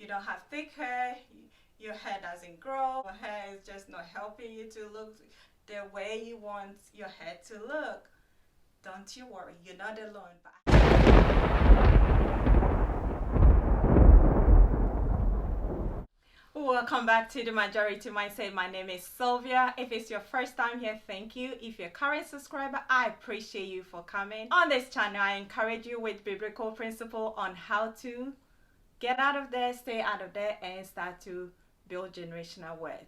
you don't have thick hair, your hair doesn't grow, your hair is just not helping you to look the way you want your hair to look, don't you worry, you're not alone. Welcome back to the Majority Mindset. My name is Sylvia. If it's your first time here, thank you. If you're a current subscriber, I appreciate you for coming. On this channel, I encourage you with biblical principle on how to get out of there, stay out of there, and start to build generational wealth.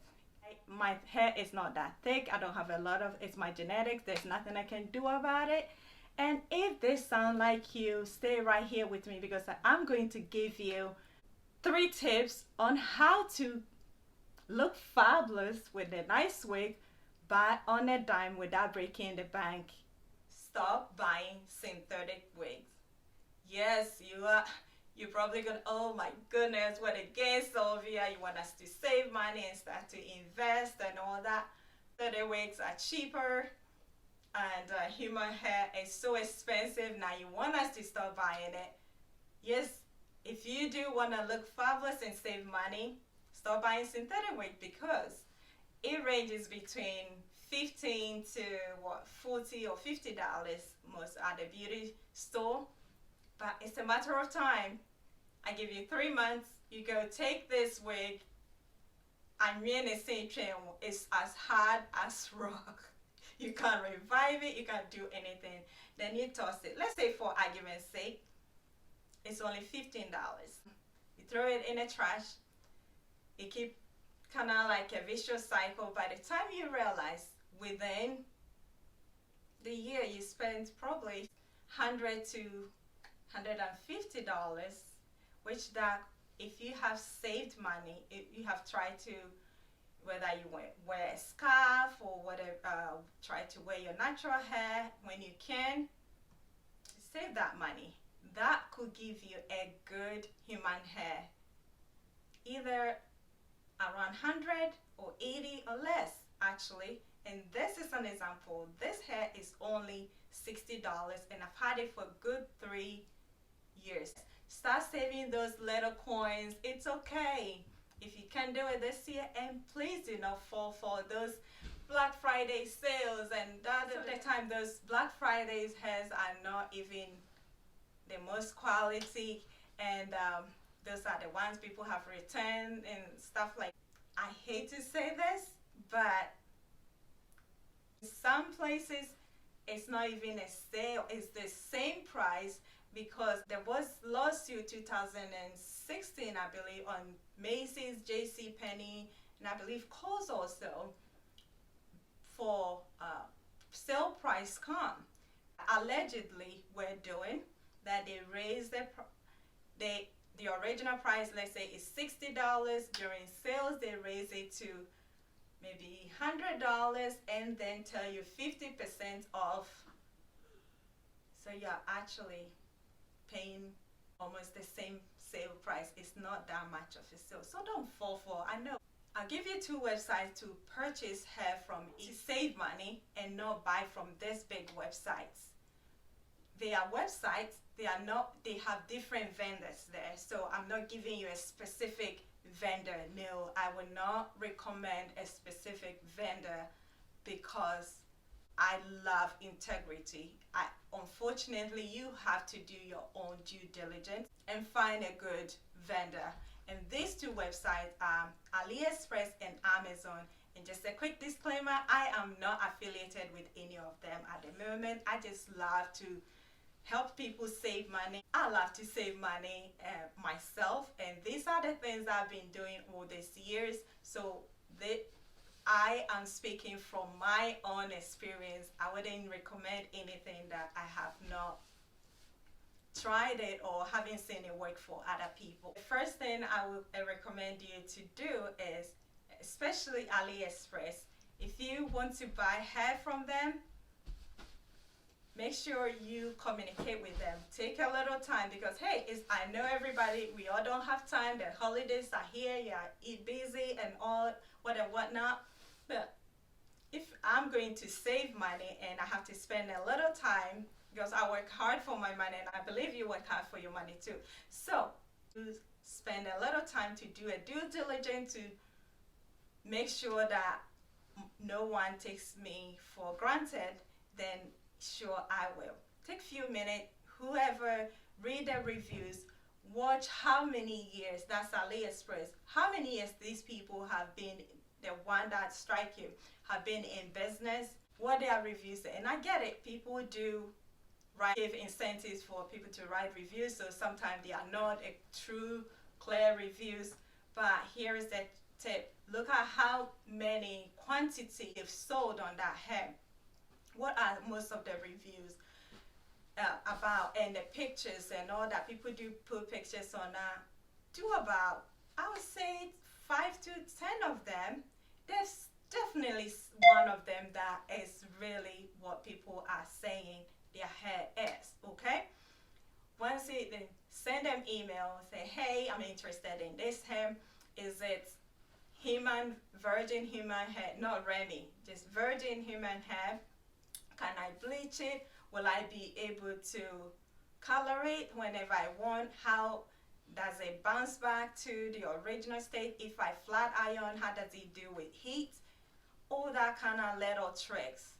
My hair is not that thick. I don't have a lot of, it's my genetics. There's nothing I can do about it. And if this sounds like you, stay right here with me because I'm going to give you 3 tips on how to look fabulous with a nice wig, but on a dime without breaking the bank. Stop buying synthetic wigs. Yes, you're probably going, oh my goodness, what again, Sylvia? You want us to save money and start to invest and all that. Synthetic wigs are cheaper and human hair is so expensive. Now you want us to stop buying it. Yes, if you do want to look fabulous and save money, stop buying synthetic wig because it ranges between $15 to $40 or $50 most at the beauty store. But it's a matter of time. I give you 3 months. You go take this wig. I mean, it's as hard as rock. You can't revive it. You can't do anything. Then you toss it. Let's say for argument's sake, it's only $15. You throw it in the trash. It keeps kind of like a vicious cycle. By the time you realize within the year you spend probably $100 to $150, which that if you have saved money, if you have tried to, whether you wear a scarf or whatever, try to wear your natural hair when you can, save that money. That could give you a good human hair, either around 100 or 80 or less actually. And this is an example. This hair is only $60 and I've had it for a good 3 years. Start saving those little coins. It's okay if you can do it this year, and please do not fall for those Black Friday sales and that at the time those Black Fridays hairs are not even the most quality, and those are the ones people have returned and stuff like. I hate to say this, but some places it's not even a sale, it's the same price, because there was lawsuit 2016 I believe on Macy's, JCPenney, and I believe Kohl's also for sale price con. Allegedly we're doing that they raised the original price, let's say is $60. During sales they raise it to maybe $100 and then tell you 50% off. So you're actually paying almost the same sale price. It's not that much of a sale. So don't fall for, I know. I'll give you 2 websites to purchase hair from to save money and not buy from these big websites. They are websites, they have different vendors there. So I'm not giving you a specific vendor. No, I would not recommend a specific vendor because I love integrity. Unfortunately, you have to do your own due diligence and find a good vendor. And these 2 websites are AliExpress and Amazon. And just a quick disclaimer, I am not affiliated with any of them at the moment. I just love to help people save money. I love to save money myself, and these are the things I've been doing all these years. So I am speaking from my own experience. I wouldn't recommend anything that I have not tried it or haven't seen it work for other people. The first thing I would recommend you to do is, especially AliExpress, if you want to buy hair from them, make sure you communicate with them. Take a little time because, hey, I know everybody, we all don't have time. The holidays are here, you're busy and all whatnot. But if I'm going to save money and I have to spend a little time, because I work hard for my money and I believe you work hard for your money too. So spend a little time to do a due diligence to make sure that no one takes me for granted, then sure I will. Take a few minutes, whoever, read the reviews, watch how many years, that's AliExpress, how many years these people have been, the one that strike you, have been in business, what their reviews say. And I get it, people do give incentives for people to write reviews, so sometimes they are not a true, clear reviews. But here is the tip. Look at how many quantity they've sold on that hair. What are most of the reviews about, and the pictures and all that. People do put pictures on that. Do about, I would say, 5 to 10 of them. There's definitely one of them that is really what people are saying their hair is, okay? Once you send them email, say, hey, I'm interested in this hair. Is it virgin human hair? Not Remy, just virgin human hair. Can I bleach it? Will I be able to color it whenever I want? How does it bounce back to the original state? If I flat iron, how does it deal with heat? All that kind of little tricks.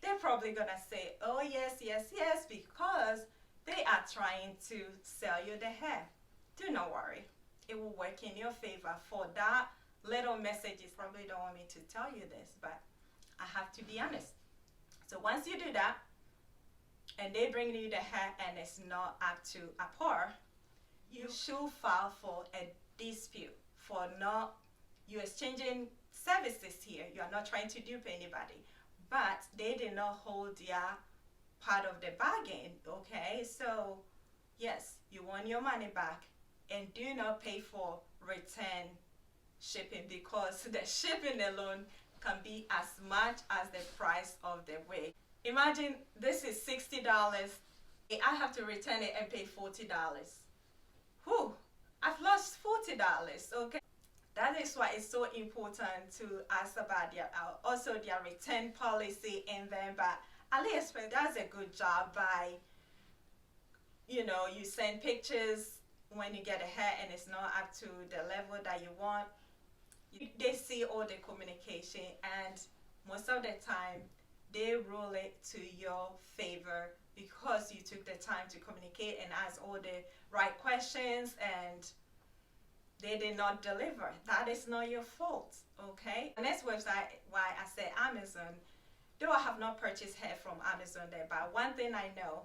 They're probably gonna say, oh yes, yes, yes, because they are trying to sell you the hair. Do not worry. It will work in your favor. For that little messages, probably don't want me to tell you this, but I have to be honest. So once you do that, and they bring you the hair and it's not up to a par, you should file for a dispute for not, you're exchanging services here. You are not trying to dupe anybody, but they did not hold their part of the bargain, okay? So yes, you want your money back, and do not pay for return shipping, because the shipping alone can be as much as the price of the wig. Imagine this is $60. I have to return it and pay $40. Whew, I've lost $40, okay? That is why it's so important to ask about also their return policy in them. But AliExpress does a good job by, you send pictures when you get a hair and it's not up to the level that you want. They see all the communication, and most of the time they rule it to your favor because you took the time to communicate and ask all the right questions, and they did not deliver. That is not your fault, okay? The next website, why I say Amazon, though I have not purchased hair from Amazon there, but one thing I know,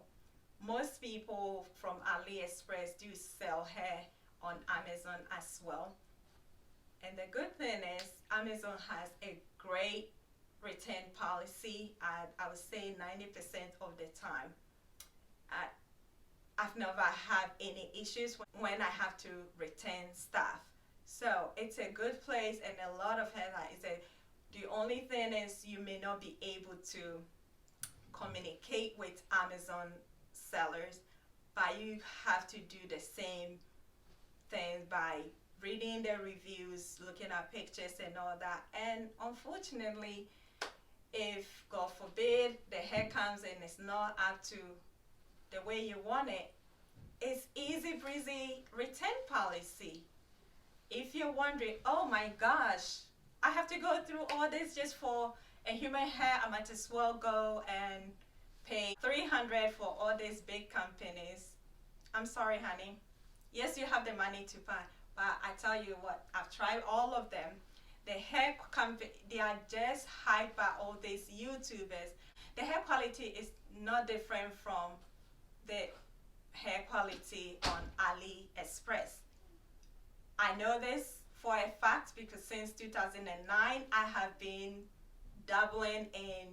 most people from AliExpress do sell hair on Amazon as well. And the good thing is Amazon has a great return policy. I would say 90% of the time. I've never had any issues when I have to return stuff. So it's a good place, and a lot of hair the only thing is you may not be able to communicate with Amazon sellers, but you have to do the same thing by reading the reviews, looking at pictures and all that. And unfortunately, if God forbid the hair comes and it's not up to the way you want it, it's easy breezy return policy. If you're wondering, oh my gosh, I have to go through all this just for a human hair, I might as well go and pay $300 for all these big companies. I'm sorry, honey. Yes, you have the money to buy, but I tell you what, I've tried all of them. The hair company, they are just hyped by all these YouTubers. The hair quality is not different from the hair quality on AliExpress. I know this for a fact because since 2009, I have been dabbling in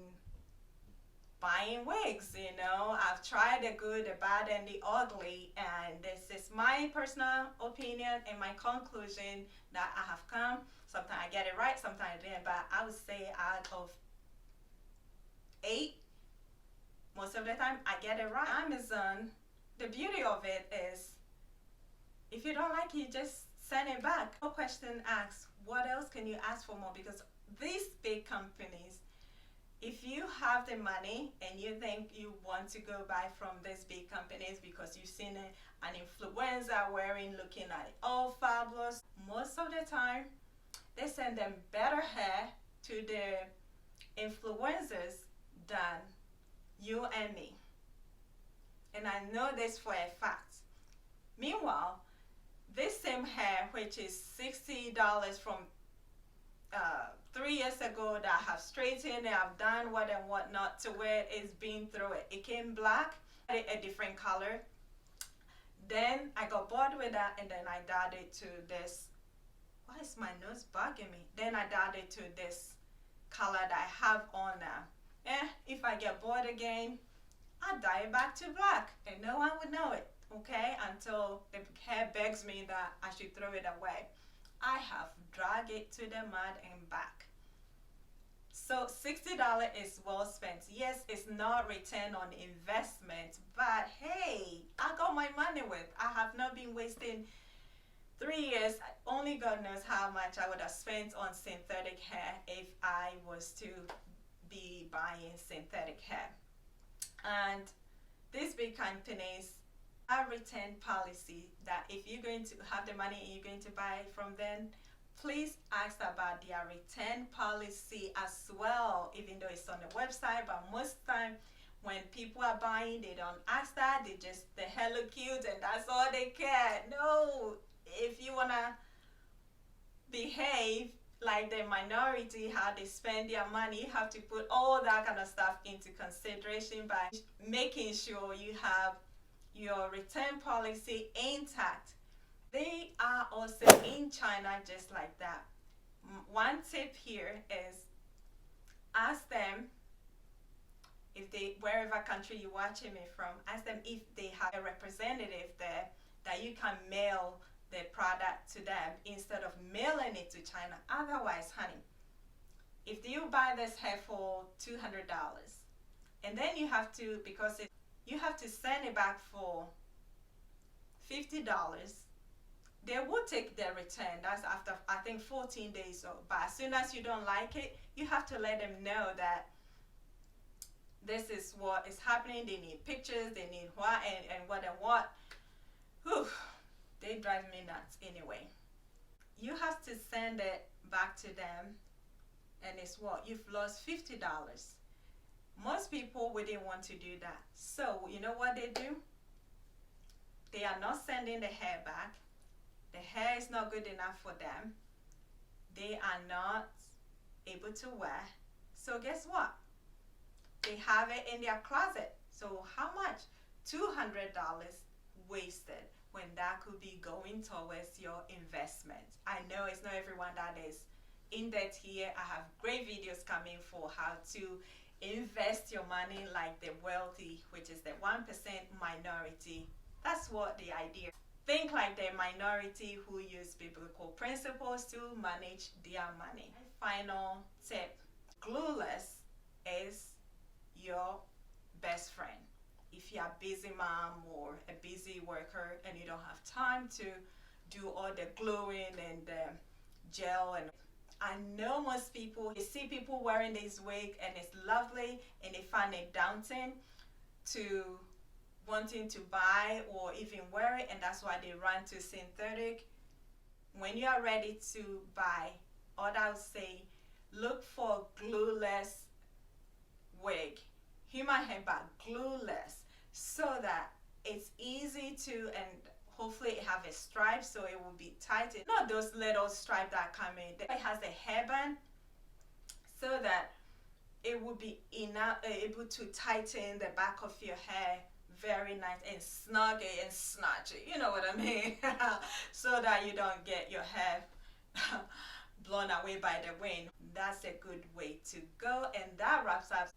buying wigs, I've tried the good, the bad, and the ugly, and this is my personal opinion and my conclusion that I have come. Sometimes I get it right, sometimes I didn't, but I would say out of 8, most of the time I get it right. Amazon, the beauty of it is, if you don't like it, just send it back. No question asked. What else can you ask for more? Because these big companies, If you have the money and you think you want to go buy from these big companies because you've seen an influencer wearing, looking like all fabulous, most of the time they send them better hair to the influencers than you and me. And I know this for a fact. Meanwhile, this same hair, which is $60 from 3 years ago, that I have straightened, I've done what and whatnot to where it's been through it. It came black, a different color. Then I got bored with that, and then I dyed it to this. Why is my nose bugging me? Then I dyed it to this color that I have on now. If I get bored again, I dye it back to black, and no one would know it. Okay, until the hair begs me that I should throw it away. I have dragged it to the mud and back. So $60 is well spent. Yes, it's not return on investment, but hey, I got my money with. I have not been wasting 3 years. Only God knows how much I would have spent on synthetic hair if I was to be buying synthetic hair. And these big companies have return policy that if you're going to have the money and you're going to buy from them, please ask about their return policy as well, even though it's on the website. But most time when people are buying, they don't ask that. They just, the hair look cute and that's all they care. No, if you want to behave like the minority, how they spend their money, you have to put all that kind of stuff into consideration by making sure you have your return policy intact. They are also in China just like that. One tip here is ask them if they, wherever country you're watching me from, ask them if they have a representative there that you can mail the product to them instead of mailing it to China. Otherwise, honey, if you buy this hair for $200 and then you have to, because you have to send it back for $50, they will take their return. That's after, I think, 14 days. But as soon as you don't like it, you have to let them know that this is what is happening. They need pictures, they need what and what and what. Whew, they drive me nuts anyway. You have to send it back to them, and it's what? You've lost $50. Most people wouldn't want to do that. So you know what they do? They are not sending the hair back. The hair is not good enough for them. They are not able to wear. So guess what? They have it in their closet. So how much? $200 wasted when that could be going towards your investment. I know it's not everyone that is in debt here. I have great videos coming for how to invest your money like the wealthy, which is the 1% minority. That's what the idea. Think like the minority who use biblical principles to manage their money. Final tip, glueless is your best friend. If you're a busy mom or a busy worker and you don't have time to do all the gluing and the gel, and I know most people, you see people wearing this wig and it's lovely and they find it daunting to wanting to buy or even wear it, and that's why they run to synthetic. When you are ready to buy, or I would say, look for glueless wig, human hair but glueless, so that it's easy to, and hopefully it have a stripe so it will be tightened. Not those little stripes that come in. It has a hairband so that it will be enough, able to tighten the back of your hair very nice and snug it and snatch it. You know what I mean? So that you don't get your hair blown away by the wind. That's a good way to go. And that wraps up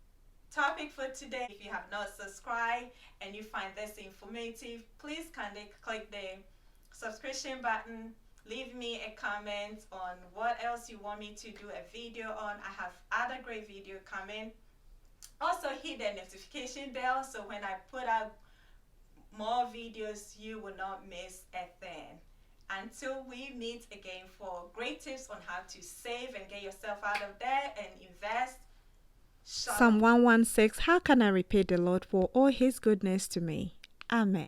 topic for today. If you have not subscribed and you find this informative, please kindly click the subscription button. Leave me a comment on what else you want me to do a video on. I have other great video coming. Also hit the notification bell so when I put out more videos you will not miss a thing. Until we meet again for great tips on how to save and get yourself out of debt and invest, Shalom. Psalm 116, how can I repay the Lord for all his goodness to me? Amen.